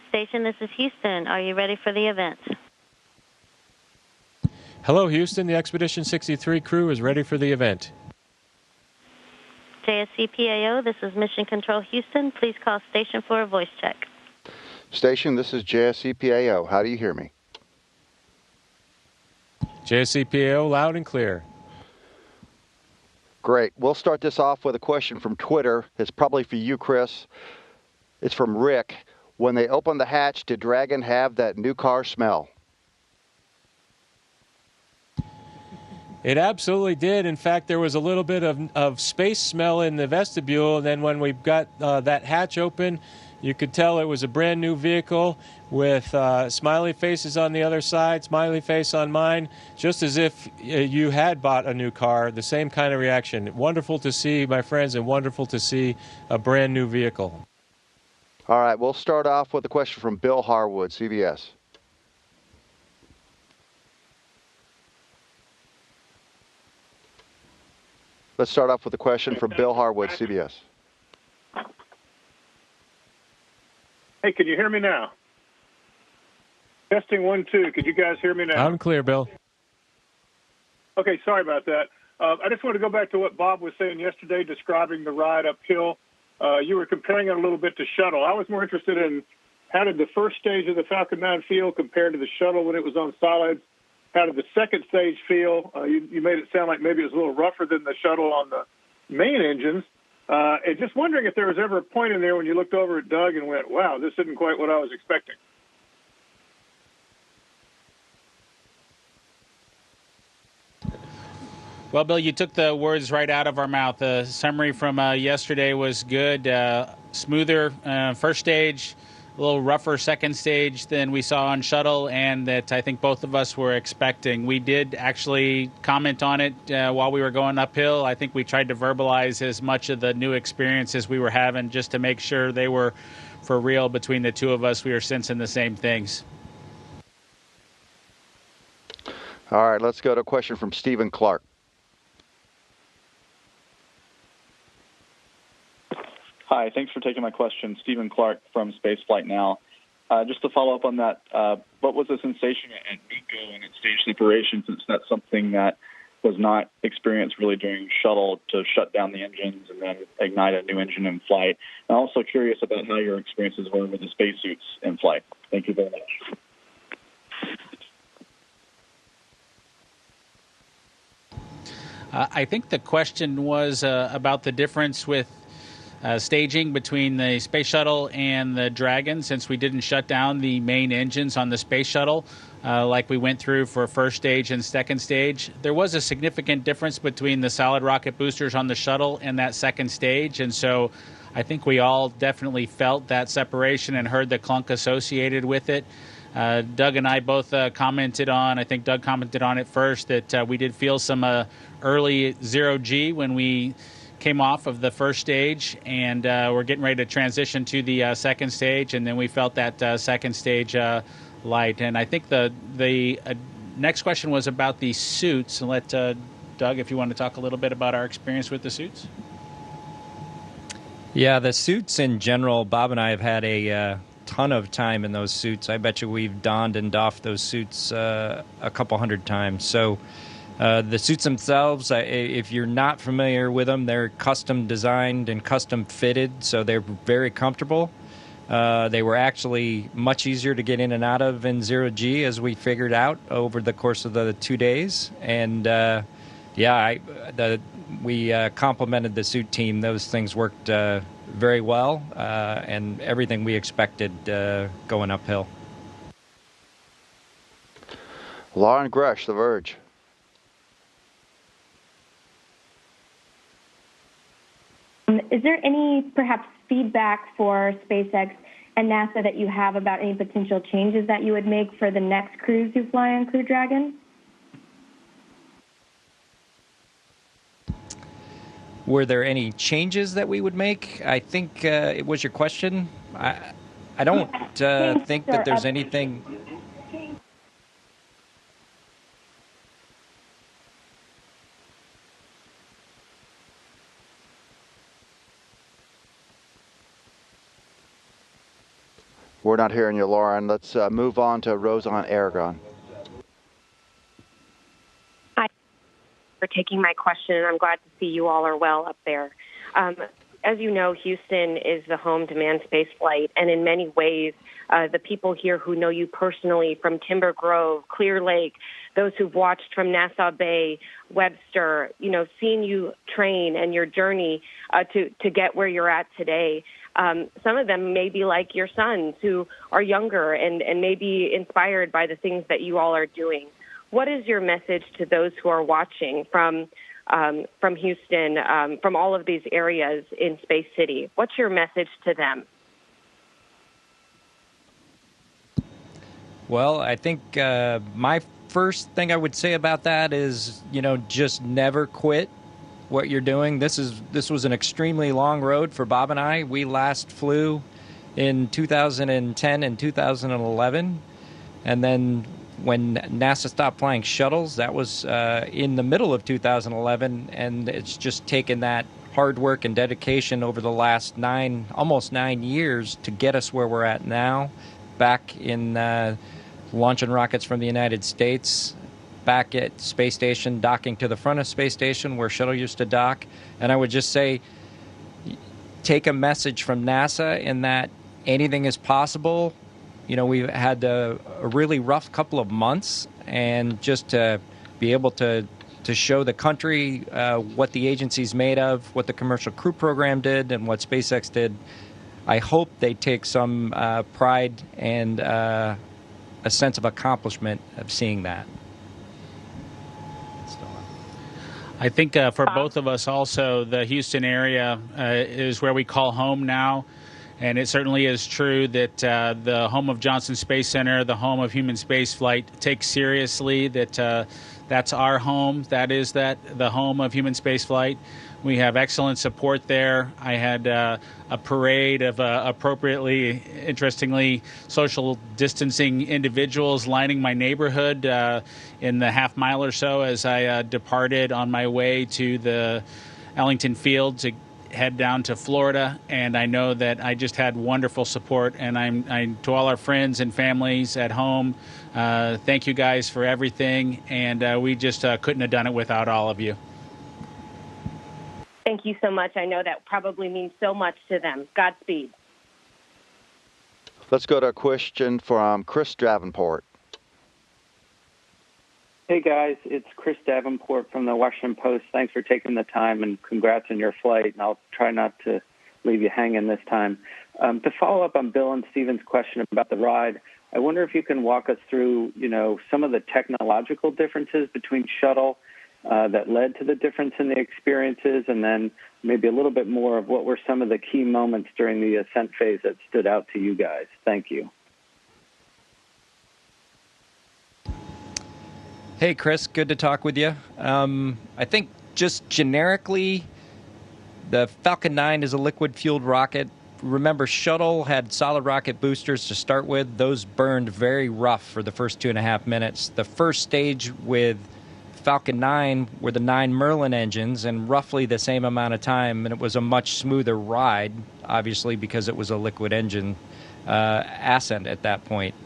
Station, this is Houston. Are you ready for the event? Hello, Houston. The Expedition 63 crew is ready for the event. JSCPAO, this is Mission Control Houston. Please call station for a voice check. Station, this is JSCPAO. How do you hear me? JSCPAO, loud and clear. Great. We'll start this off with a question from Twitter. It's probably for you, Chris. It's from Rick. When they opened the hatch, did Dragon have that new car smell? It absolutely did. In fact, there was a little bit of space smell in the vestibule. And then when we got that hatch open, you could tell it was a brand new vehicle with smiley faces on the other side, smiley face on mine, just as if you had bought a new car, the same kind of reaction. Wonderful to see, my friends, and wonderful to see a brand new vehicle. All right, we'll start off with a question from Bill Harwood, CBS. Let's start off with a question from Bill Harwood, CBS. Hey, can you hear me now? Testing 1, 2. Could you guys hear me now? I'm clear, Bill. Okay, sorry about that. I just want to go back to what Bob was saying yesterday, describing the ride uphill. You were comparing it a little bit to shuttle. I was more interested in how did the first stage of the Falcon 9 feel compared to the shuttle when it was on solids? How did the second stage feel? You made it sound like maybe it was a little rougher than the shuttle on the main engines. And just wondering if there was ever a point in there when you looked over at Doug and went, wow, this isn't quite what I was expecting. Well, Bill, you took the words right out of our mouth. The summary from yesterday was good, smoother first stage, a little rougher second stage than we saw on shuttle, and that I think both of us were expecting. We did actually comment on it while we were going uphill. I think we tried to verbalize as much of the new experiences we were having just to make sure they were for real between the two of us. We were sensing the same things. All right, let's go to a question from Stephen Clark. Hi, thanks for taking my question. Stephen Clark from Spaceflight Now. Just to follow up on that, what was the sensation at MECO and its stage separation, since that's something that was not experienced really during shuttle, to shut down the engines and then ignite a new engine in flight? I'm also curious about how your experiences were with the spacesuits in flight. Thank you very much. I think the question was about the difference with staging between the space shuttle and the Dragon, since we didn't shut down the main engines on the space shuttle like we went through for first stage and second stage. There was a significant difference between the solid rocket boosters on the shuttle and that second stage, and so I think we all definitely felt that separation and heard the clunk associated with it. Doug and I both commented on, I think Doug commented on it first, that we did feel some early zero-G when we came off of the first stage, and we're getting ready to transition to the second stage, and then we felt that second stage light. And I think the next question was about the suits. And let Doug, if you want to talk a little bit about our experience with the suits. Yeah, the suits in general, Bob and I have had a ton of time in those suits. I bet you we've donned and doffed those suits a couple hundred times. So the suits themselves, if you're not familiar with them, they're custom designed and custom fitted, so they're very comfortable. They were actually much easier to get in and out of in zero-G, as we figured out over the course of the 2 days. And we complimented the suit team. Those things worked very well, and everything we expected going uphill. Lauren Gresh, The Verge. Is there any perhaps feedback for SpaceX and NASA that you have about any potential changes that you would make for the next crews who fly on Crew Dragon? Were there any changes that we would make? I think it was your question. I don't think that there's anything. We're not hearing you, Lauren. Let's move on to Roseanne Aragon. Hi, for taking my question, and I'm glad to see you all are well up there. As you know, Houston is the home to manned space flight, and in many ways, the people here who know you personally from Timber Grove, Clear Lake, those who've watched from Nassau Bay, Webster, seeing you train and your journey to get where you're at today. Some of them may be like your sons who are younger and may be inspired by the things that you all are doing. What is your message to those who are watching from Houston, from all of these areas in Space City? What's your message to them? Well, I think my first thing I would say about that is, just never quit what you're doing. This was an extremely long road for Bob and I. We last flew in 2010 and 2011, and then when NASA stopped flying shuttles, that was in the middle of 2011, and it's just taken that hard work and dedication over the last almost 9 years to get us where we're at now, back in launching rockets from the United States, back at Space Station, docking to the front of Space Station where shuttle used to dock. And I would just say, take a message from NASA in that anything is possible. You know, we've had a really rough couple of months, and just to be able to show the country what the agency's made of, what the Commercial Crew program did, and what SpaceX did, I hope they take some pride and a sense of accomplishment of seeing that. I think for both of us also, the Houston area is where we call home now. And it certainly is true that the home of Johnson Space Center, the home of human spaceflight, takes seriously that that's our home. That is the home of human spaceflight. We have excellent support there. I had a parade of appropriately, interestingly, social distancing individuals lining my neighborhood in the half mile or so as I departed on my way to the Ellington Field to head down to Florida. And I know that I just had wonderful support. And I to all our friends and families at home, thank you guys for everything. And we just couldn't have done it without all of you. Thank you so much. I know that probably means so much to them. Godspeed. Let's go to a question from Chris Davenport. Hey guys, it's Chris Davenport from the Washington Post. Thanks for taking the time, and congrats on your flight. And I'll try not to leave you hanging this time. To follow up on Bill and Stephen's question about the ride, I wonder if you can walk us through, some of the technological differences between shuttle that led to the difference in the experiences, and then maybe a little bit more of what were some of the key moments during the ascent phase that stood out to you guys. Thank you. Hey, Chris, good to talk with you. I think just generically, the Falcon 9 is a liquid-fueled rocket. Remember, shuttle had solid rocket boosters to start with. Those burned very rough for the first 2.5 minutes. The first stage with Falcon 9 were the 9 Merlin engines, and roughly the same amount of time, and it was a much smoother ride, obviously, because it was a liquid engine ascent at that point.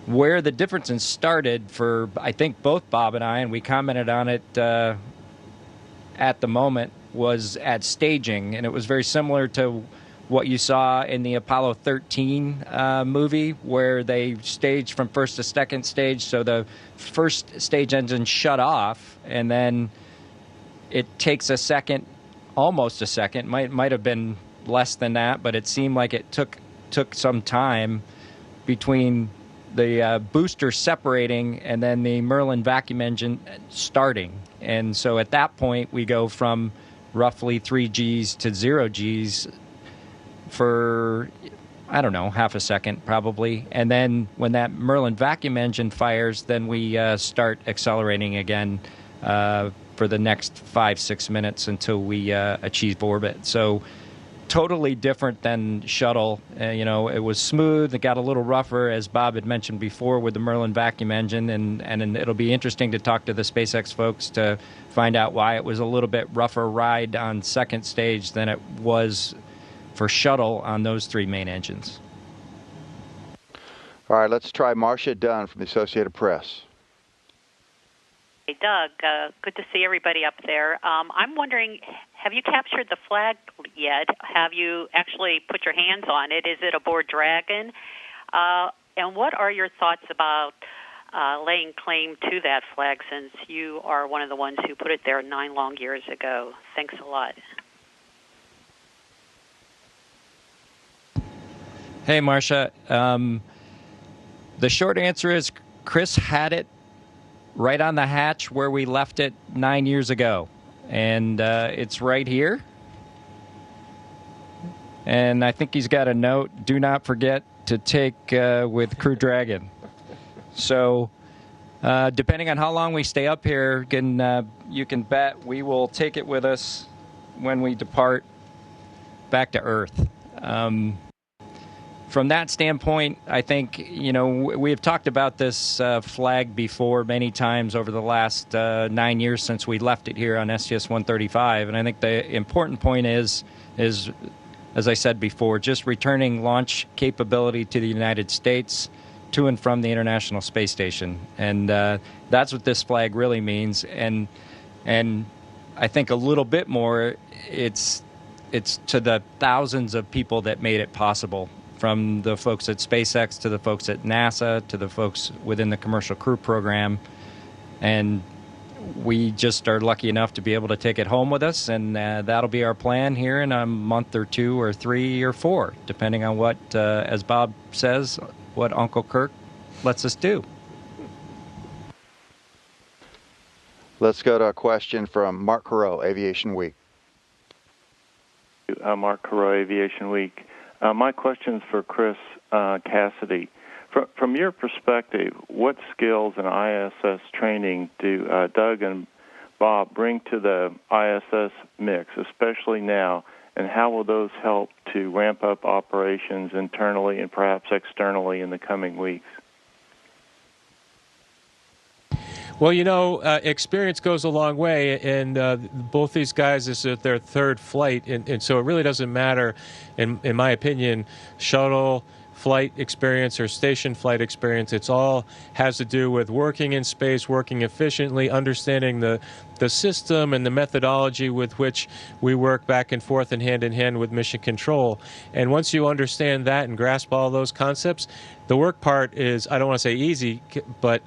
Where the differences started for, I think, both Bob and I, and we commented on it at the moment, was at staging. And it was very similar to what you saw in the Apollo 13 movie, where they staged from first to second stage. So the first stage engine shut off, and then it takes a second, almost a second, might have been less than that, but it seemed like it took some time between the booster separating and then the Merlin vacuum engine starting. And so at that point, we go from roughly 3 Gs to 0 Gs for, I don't know, half a second probably. And then when that Merlin vacuum engine fires, then we start accelerating again for the next 5-6 minutes until we achieve orbit. So totally different than shuttle. It was smooth. It got a little rougher, as Bob had mentioned before, with the Merlin vacuum engine, and it'll be interesting to talk to the SpaceX folks to find out why it was a little bit rougher ride on second stage than it was for shuttle on those 3 main engines. All right, let's try Marcia Dunn from the Associated Press. Hey, Doug, good to see everybody up there. I'm wondering, have you captured the flag yet? Have you actually put your hands on it? Is it aboard Dragon? And what are your thoughts about laying claim to that flag, since you are one of the ones who put it there 9 long years ago? Thanks a lot. Hey, Marcia. The short answer is Chris had it right on the hatch where we left it 9 years ago. And it's right here. And I think he's got a note, do not forget to take with Crew Dragon. So depending on how long we stay up here, you can bet we will take it with us when we depart back to Earth. from that standpoint, I think, we have talked about this flag before many times over the last 9 years since we left it here on STS-135. And I think the important point is, as I said before, just returning launch capability to the United States to and from the International Space Station. And that's what this flag really means. And I think a little bit more, it's to the thousands of people that made it possible, from the folks at SpaceX to the folks at NASA to the folks within the Commercial Crew program. And we just are lucky enough to be able to take it home with us, and that'll be our plan here in a month or 2 or 3 or 4, depending on what, as Bob says, what Uncle Kirk lets us do. Let's go to a question from Mark Carreau, Aviation Week. Mark Carreau, Aviation Week. My question's for Chris Cassidy. From your perspective, what skills and ISS training do Doug and Bob bring to the ISS mix, especially now, and how will those help to ramp up operations internally and perhaps externally in the coming weeks? Well, experience goes a long way, and both these guys, this is their third flight, and so it really doesn't matter, in my opinion, shuttle flight experience or station flight experience. It's all has to do with working in space, working efficiently, understanding the system and the methodology with which we work back and forth and hand in hand with mission control. And once you understand that and grasp all those concepts, the work part is, I don't want to say easy, but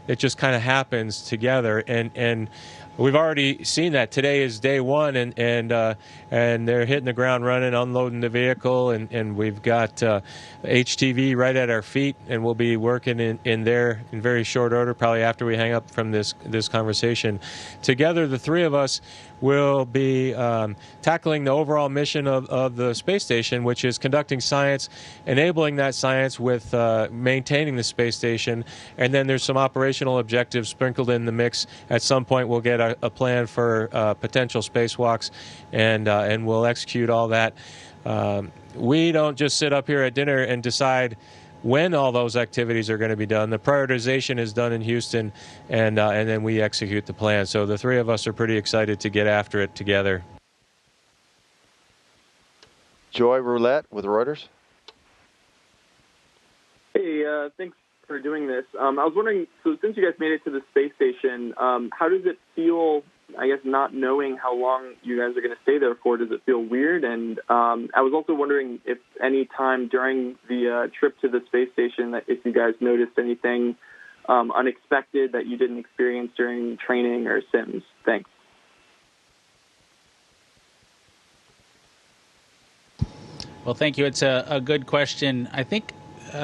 it just kind of happens together. And we've already seen that. Today is day one, and they're hitting the ground running, unloading the vehicle, and we've got HTV right at our feet, and we'll be working in there in very short order, probably after we hang up from this conversation. Together, the three of us will be tackling the overall mission of the space station, which is conducting science, enabling that science with maintaining the space station, and then there's some operational objectives sprinkled in the mix. At some point, we'll get a plan for potential spacewalks, and we'll execute all that. We don't just sit up here at dinner and decide when all those activities are going to be done. The prioritization is done in Houston, and then we execute the plan. So the three of us are pretty excited to get after it together. Joy Roulette with Reuters. Hey, thanks for doing this. I was wondering, so since you guys made it to the space station, how does it feel, I guess, not knowing how long you guys are going to stay there for? Does it feel weird? And I was also wondering if any time during the trip to the space station, that if you guys noticed anything unexpected that you didn't experience during training or sims. Thanks. Well, thank you. It's a good question. I think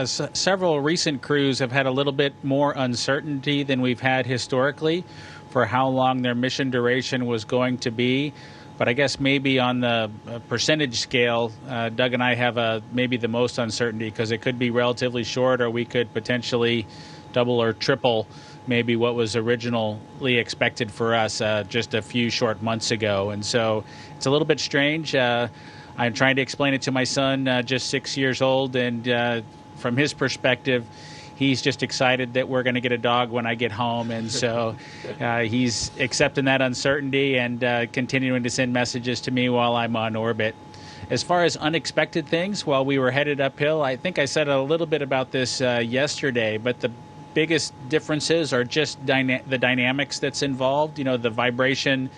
several recent crews have had a little bit more uncertainty than we've had historically for how long their mission duration was going to be. But I guess maybe on the percentage scale, Doug and I have maybe the most uncertainty, because it could be relatively short, or we could potentially double or triple maybe what was originally expected for us just a few short months ago. And so it's a little bit strange. I'm trying to explain it to my son, just 6 years old, and from his perspective, he's just excited that we're going to get a dog when I get home, and so he's accepting that uncertainty and continuing to send messages to me while I'm on orbit. As far as unexpected things, while we were headed uphill, I think I said a little bit about this yesterday, but the biggest differences are just the dynamics that's involved, the vibration,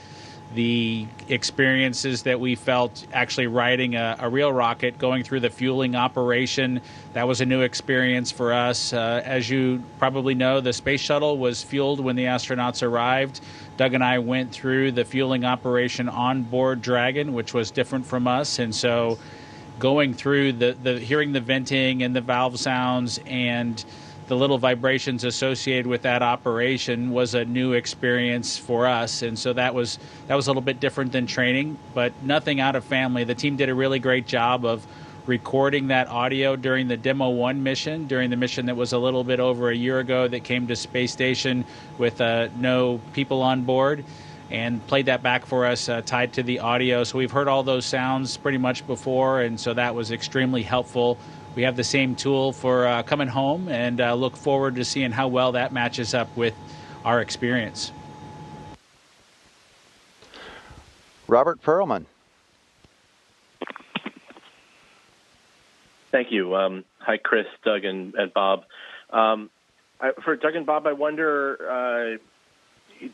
the experiences that we felt actually riding a real rocket, going through the fueling operation. That was a new experience for us. As you probably know, the space shuttle was fueled when the astronauts arrived. Doug and I went through the fueling operation on board Dragon, which was different from us. And so going through the hearing the venting and the valve sounds and the little vibrations associated with that operation was a new experience for us, and so that was a little bit different than training, but nothing out of family. The team did a really great job of recording that audio during the Demo 1 mission, during the mission that was a little bit over a year ago that came to space station with no people on board, and played that back for us tied to the audio. So we've heard all those sounds pretty much before, and so that was extremely helpful we have the same tool for coming home, and look forward to seeing how well that matches up with our experience. Robert Perlman. Thank you. Hi, Chris, Doug, and Bob. For Doug and Bob, I wonder,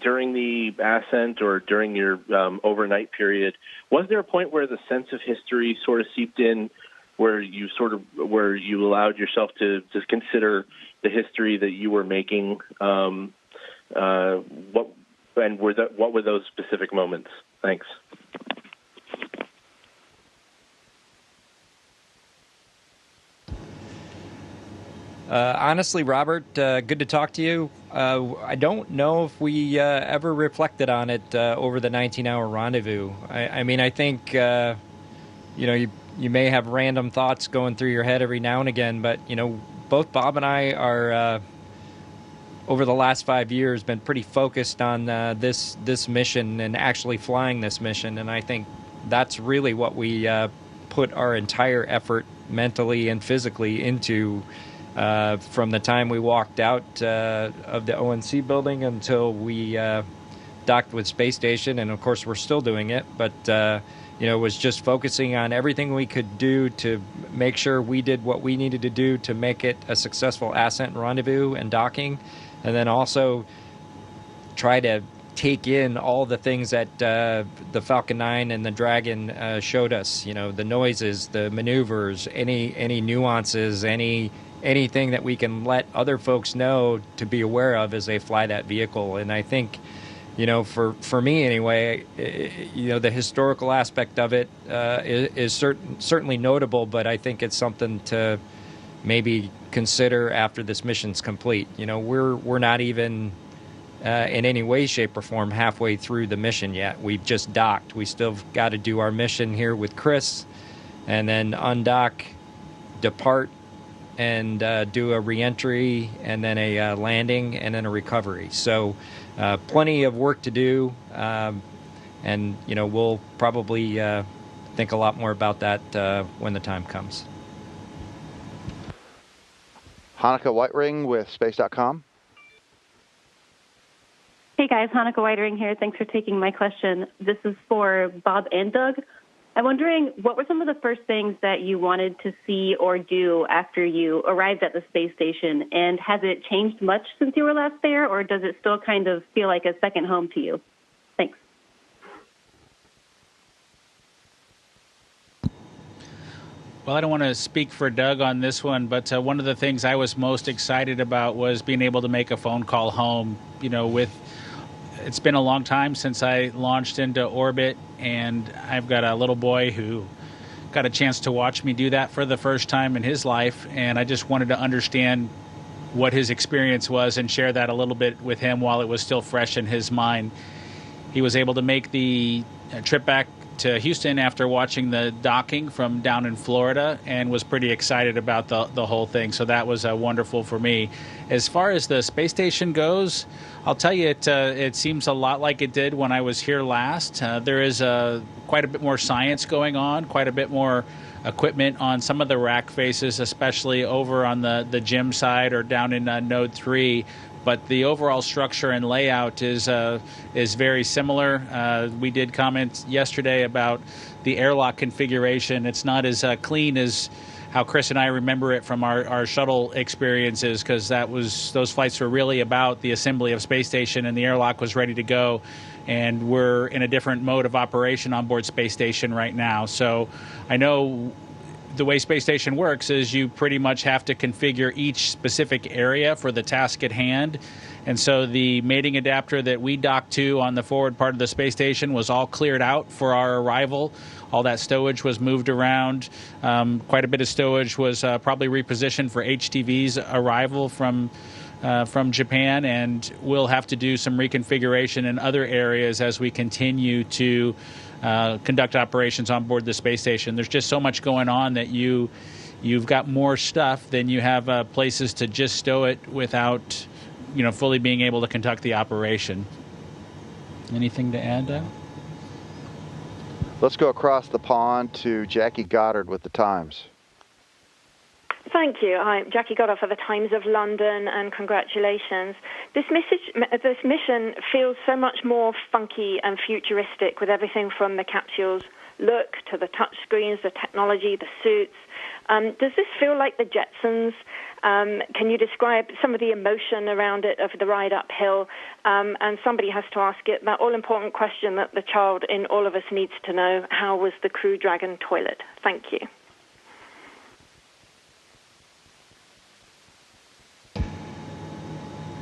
during the ascent or during your overnight period, was there a point where the sense of history sort of seeped in, where you allowed yourself to just consider the history that you were making? What were those specific moments? Thanks. Honestly, Robert, good to talk to you. I don't know if we ever reflected on it over the 19-hour rendezvous. I mean, I think, you may have random thoughts going through your head every now and again, but, both Bob and I are, over the last 5 years, been pretty focused on this mission and actually flying this mission, and I think that's really what we put our entire effort mentally and physically into. From the time we walked out of the ONC building until we docked with Space Station, and of course we're still doing it, but it was just focusing on everything we could do to make sure we did what we needed to do to make it a successful ascent and rendezvous and docking, and then also try to take in all the things that the Falcon 9 and the Dragon showed us, the noises, the maneuvers, any nuances, anything that we can let other folks know to be aware of as they fly that vehicle. And I think, for me anyway, the historical aspect of it is certainly notable, but I think it's something to maybe consider after this mission's complete. We're not even in any way, shape, or form halfway through the mission yet. We've just docked. We still got to do our mission here with Chris, and then undock, depart, and do a re-entry, and then a landing, and then a recovery. So plenty of work to do, and we'll probably think a lot more about that when the time comes. Hanukkah Whitering with Space.com. Hey guys, Hanukkah Whitering here. Thanks for taking my question. This is for Bob and Doug. I'm wondering, what were some of the first things that you wanted to see or do after you arrived at the space station? And has it changed much since you were last there, or does it still kind of feel like a second home to you? Thanks. Well, I don't want to speak for Doug on this one, but one of the things I was most excited about was being able to make a phone call home, it's been a long time since I launched into orbit, and I've got a little boy who got a chance to watch me do that for the first time in his life, and I just wanted to understand what his experience was and share that a little bit with him while it was still fresh in his mind. He was able to make the trip back to Houston after watching the docking from down in Florida, and was pretty excited about the whole thing. So that was wonderful for me. As far as the space station goes, I'll tell you, it seems a lot like it did when I was here last. There is quite a bit more science going on, quite a bit more equipment on some of the rack faces, especially over on the gym side or down in Node 3. But the overall structure and layout is very similar. We did comment yesterday about the airlock configuration. It's not as clean as how Chris and I remember it from our shuttle experiences, because those flights were really about the assembly of Space Station, and the airlock was ready to go. And we're in a different mode of operation on board Space Station right now. So I know the way Space Station works is you pretty much have to configure each specific area for the task at hand. And so the mating adapter that we docked to on the forward part of the space station was all cleared out for our arrival. All that stowage was moved around. Quite a bit of stowage was probably repositioned for HTV's arrival from Japan, and we'll have to do some reconfiguration in other areas as we continue to conduct operations on board the space station. There's just so much going on that you've got more stuff than you have places to just stow it without fully being able to conduct the operation. Anything to add, Doug? Let's go across the pond to Jackie Goddard with the Times. Thank you. I'm Jackie Goddard for the Times of London, and congratulations. This mission feels so much more funky and futuristic, with everything from the capsule's look to the touch screens, the technology, the suits. Does this feel like the Jetsons? Can you describe some of the emotion around it, of the ride uphill? And somebody has to ask it that all-important question that the child in all of us needs to know: how was the Crew Dragon toilet? Thank you.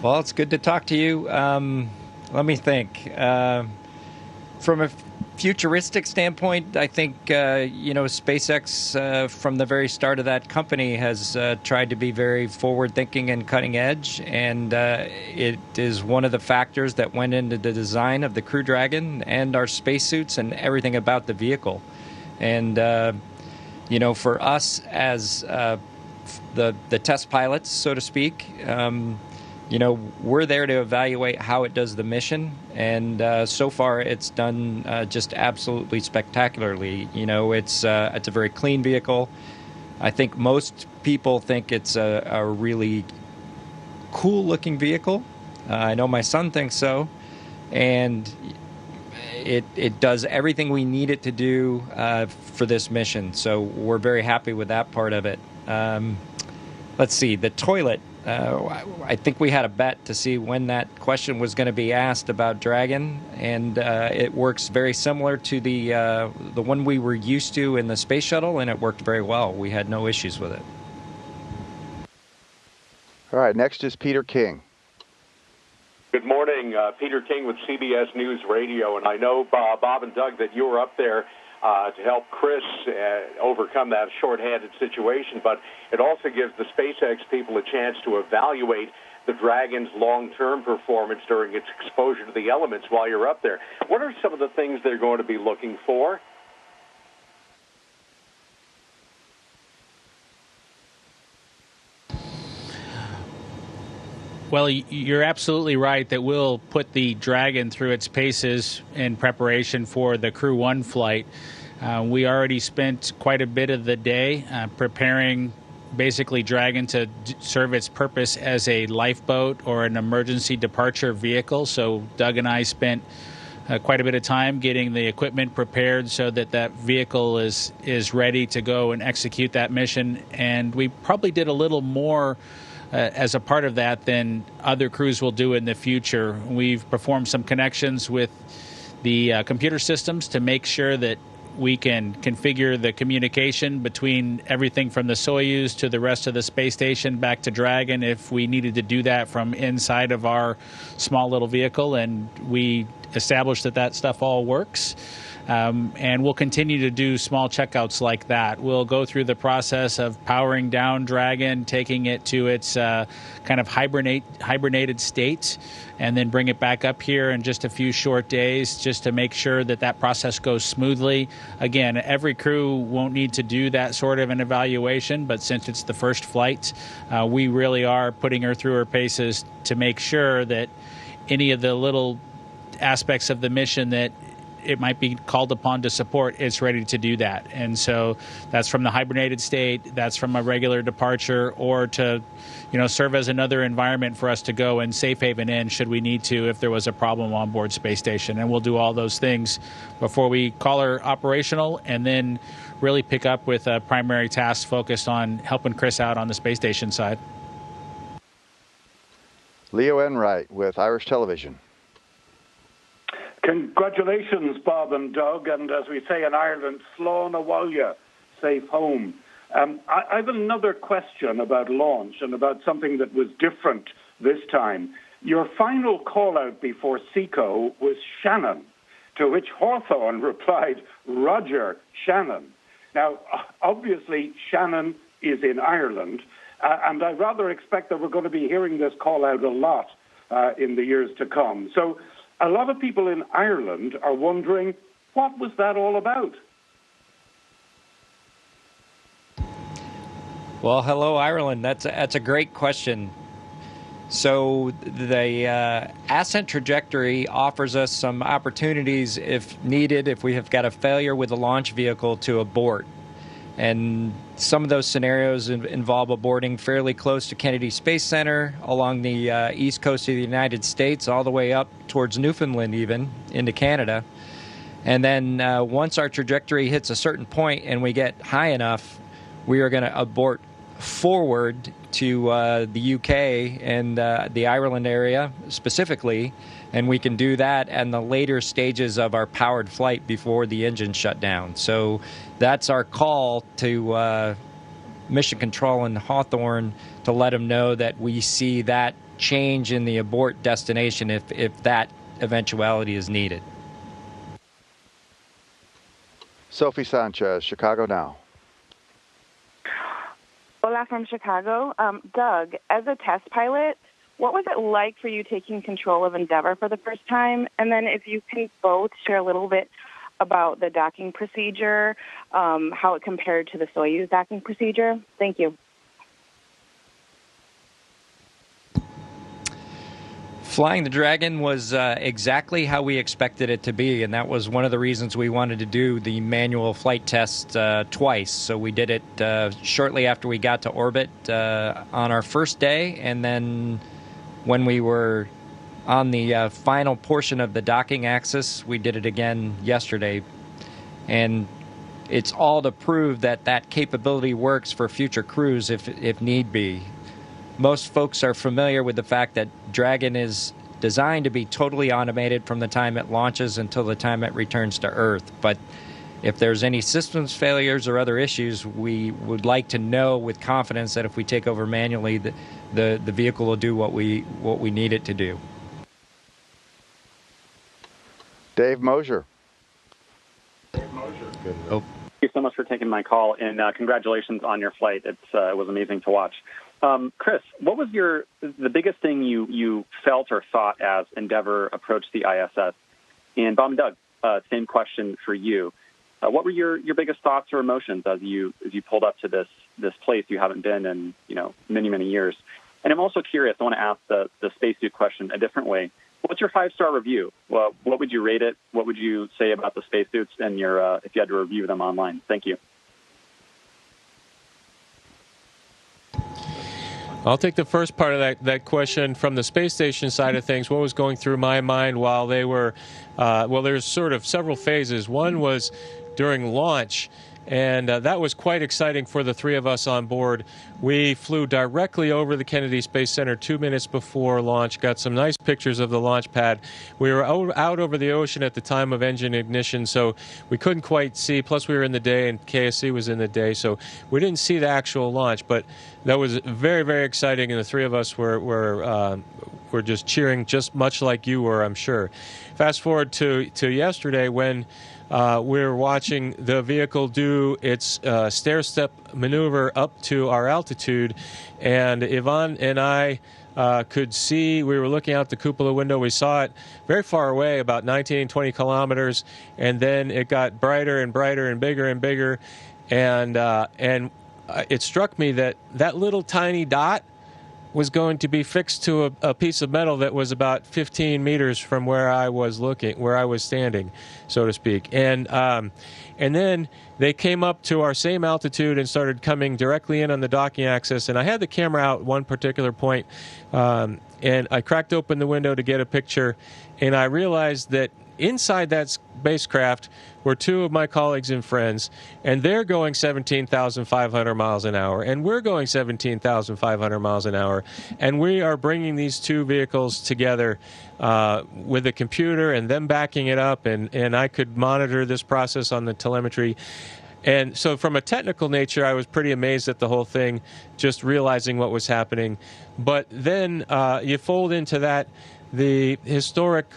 Well, it's good to talk to you. Let me think. From a futuristic standpoint, I think, SpaceX, from the very start of that company, has tried to be very forward-thinking and cutting edge, and it is one of the factors that went into the design of the Crew Dragon and our spacesuits and everything about the vehicle. And, for us as the test pilots, so to speak, we're there to evaluate how it does the mission, and so far it's done just absolutely spectacularly. It's a very clean vehicle. I think most people think it's a really cool-looking vehicle. I know my son thinks so, and it does everything we need it to do for this mission. So we're very happy with that part of it. Let's see, the toilet. I think we had a bet to see when that question was going to be asked about Dragon, and it works very similar to the one we were used to in the space shuttle, and it worked very well. We had no issues with it. All right, next is Peter King. Good morning, Peter King with CBS News Radio, and I know, Bob and Doug, that you were up there to help Chris overcome that shorthanded situation, but it also gives the SpaceX people a chance to evaluate the Dragon's long-term performance during its exposure to the elements while you're up there. What are some of the things they're going to be looking for? Well, you're absolutely right that we'll put the Dragon through its paces in preparation for the Crew 1 flight. We already spent quite a bit of the day preparing basically Dragon to serve its purpose as a lifeboat or an emergency departure vehicle. So Doug and I spent quite a bit of time getting the equipment prepared so that that vehicle is ready to go and execute that mission. And we probably did a little more as a part of that than other crews will do in the future. We've performed some connections with the computer systems to make sure that we can configure the communication between everything from the Soyuz to the rest of the space station back to Dragon if we needed to do that from inside of our small little vehicle, and we established that that stuff all works. And we'll continue to do small checkouts like that. We'll go through the process of powering down Dragon, taking it to its kind of hibernated state, and then bring it back up here in just a few short days just to make sure that that process goes smoothly. Again, every crew won't need to do that sort of an evaluation, but since it's the first flight, we really are putting her through her paces to make sure that any of the little aspects of the mission that it might be called upon to support, it's ready to do that. And so that's from the hibernated state, that's from a regular departure, or to, serve as another environment for us to go and safe haven in should we need to if there was a problem on board space station. And we'll do all those things before we call her operational, and then really pick up with a primary task focused on helping Chris out on the space station side. Leo Enright with Irish Television. Congratulations, Bob and Doug, and as we say in Ireland, slán a bhaile, safe home. I have another question about launch and about something that was different this time. Your final call-out before SECO was Shannon, to which Hawthorne replied, Roger, Shannon. Now, obviously, Shannon is in Ireland, and I rather expect that we're going to be hearing this call-out a lot in the years to come. So a lot of people in Ireland are wondering, what was that all about? Well, hello, Ireland. That's a great question. So the ascent trajectory offers us some opportunities if needed, if we have got a failure with the launch vehicle, to abort. And some of those scenarios involve aborting fairly close to Kennedy Space Center, along the east coast of the United States, all the way up towards Newfoundland, even into Canada. And then once our trajectory hits a certain point and we get high enough, we are going to abort forward to the UK and the Ireland area specifically, and we can do that in the later stages of our powered flight before the engine shut down. So that's our call to Mission Control in Hawthorne to let them know that we see that change in the abort destination if that eventuality is needed. Sophie Sanchez, Chicago Now. Hola from Chicago. Doug, as a test pilot, what was it like for you taking control of Endeavour for the first time? And then if you can both share a little bit about the docking procedure, how it compared to the Soyuz docking procedure. Thank you. Flying the Dragon was exactly how we expected it to be, and that was one of the reasons we wanted to do the manual flight test twice. So we did it shortly after we got to orbit on our first day, and then when we were on the final portion of the docking axis, we did it again yesterday. And it's all to prove that that capability works for future crews if need be. Most folks are familiar with the fact that Dragon is designed to be totally automated from the time it launches until the time it returns to Earth. But if there's any systems failures or other issues, we would like to know with confidence that if we take over manually, the vehicle will do what we need it to do. Dave Mosier. Thank you so much for taking my call, and congratulations on your flight. It was amazing to watch. Chris, what was the biggest thing you felt or thought as Endeavour approached the ISS? And Bob and Doug, same question for you. What were your biggest thoughts or emotions as you pulled up to this place you haven't been in many years? And I'm also curious. I want to ask the spacesuit question a different way. What's your 5-star review? Well, what would you rate it? What would you say about the spacesuits and if you had to review them online? Thank you. I'll take the first part of that question from the space station side of things. What was going through my mind while they were, there's sort of several phases. One was during launch, and that was quite exciting for the three of us on board. We flew directly over the Kennedy Space Center 2 minutes before launch, got some nice pictures of the launch pad. We were out over the ocean at the time of engine ignition, so we couldn't quite see. Plus, we were in the day, and KSC was in the day, so we didn't see the actual launch. But that was very, very exciting, and the three of us were just cheering, just much like you were, I'm sure. Fast forward to yesterday when we're watching the vehicle do its stair-step maneuver up to our altitude, and Yvonne and I could see, we were looking out the cupola window, we saw it very far away, about 19, 20 kilometers, and then it got brighter and brighter and bigger, and it struck me that that little tiny dot was going to be fixed to a piece of metal that was about 15 meters from where I was standing, so to speak. And then they came up to our same altitude and started coming directly in on the docking axis. And I had the camera out at one particular point, and I cracked open the window to get a picture, and I realized that inside that spacecraft were two of my colleagues and friends, and they're going 17,500 miles an hour, and we're going 17,500 miles an hour, and we are bringing these two vehicles together with a computer and them backing it up, and I could monitor this process on the telemetry. And so from a technical nature, I was pretty amazed at the whole thing, just realizing what was happening. But then you fold into that the historic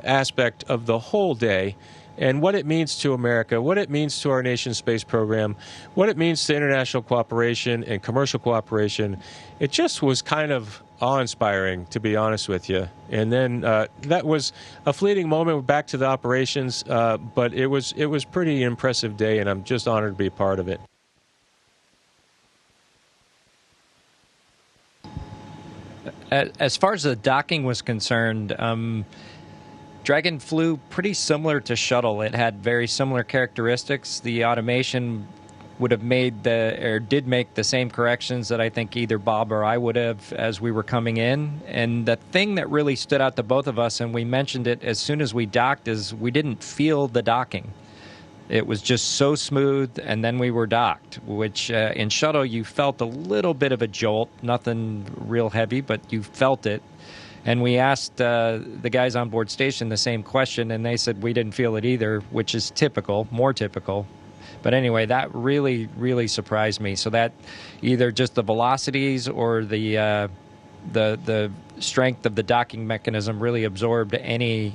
aspect of the whole day and what it means to America, what it means to our nation's space program, what it means to international cooperation and commercial cooperation. It just was kind of awe-inspiring, to be honest with you. And then that was a fleeting moment back to the operations, but it was pretty impressive day, and I'm just honored to be a part of it. As far as the docking was concerned, Dragon flew pretty similar to Shuttle. It had very similar characteristics. The automation would have made did make the same corrections that I think either Bob or I would have as we were coming in. And the thing that really stood out to both of us, and we mentioned it as soon as we docked, is we didn't feel the docking. It was just so smooth, and then we were docked, which in shuttle you felt a little bit of a jolt, nothing real heavy, but you felt it. And we asked the guys on board station the same question, and they said we didn't feel it either, which is typical, more typical. But anyway, that really, really surprised me. So that either just the velocities or the strength of the docking mechanism really absorbed any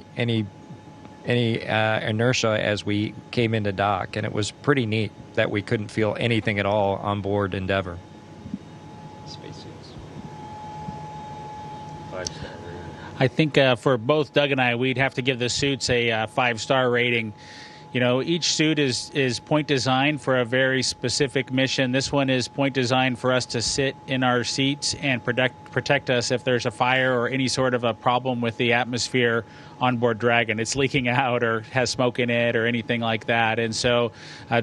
inertia as we came into dock, and it was pretty neat that we couldn't feel anything at all on board Endeavour. I think for both Doug and I, we'd have to give the suits a 5-star rating. You know, each suit is point designed for a very specific mission. This one is point designed for us to sit in our seats and protect us if there's a fire or any sort of a problem with the atmosphere on board Dragon. It's leaking out or has smoke in it or anything like that. And so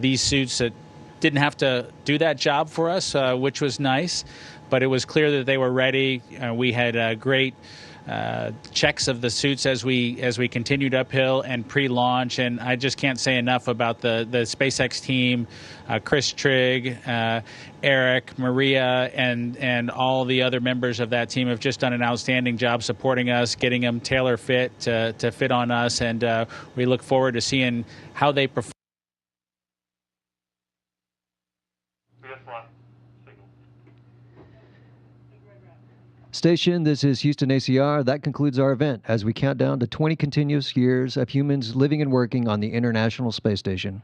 these suits didn't have to do that job for us, which was nice. But it was clear that they were ready. We had great checks of the suits as we continued uphill and pre-launch, and I just can't say enough about the SpaceX team, Chris Trigg, Eric, Maria, and all the other members of that team have just done an outstanding job supporting us, getting them tailor fit to fit on us, and we look forward to seeing how they perform. Station, this is Houston ACR. That concludes our event as we count down to 20 continuous years of humans living and working on the International Space Station.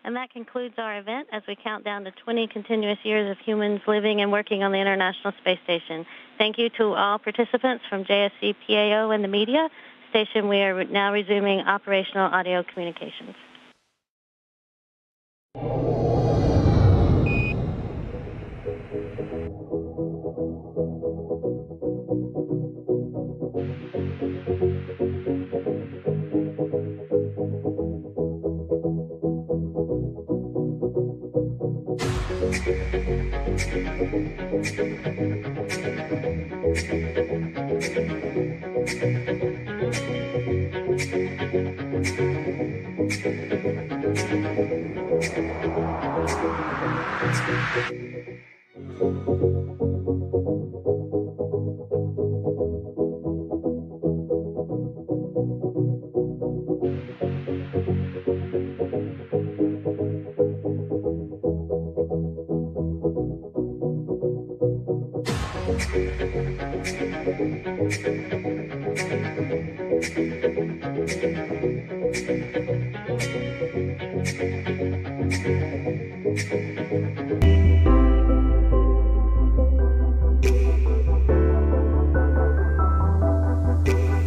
And that concludes our event as we count down to 20 continuous years of humans living and working on the International Space Station. Thank you to all participants from JSC, PAO, and the media. Station, we are now resuming operational audio communications.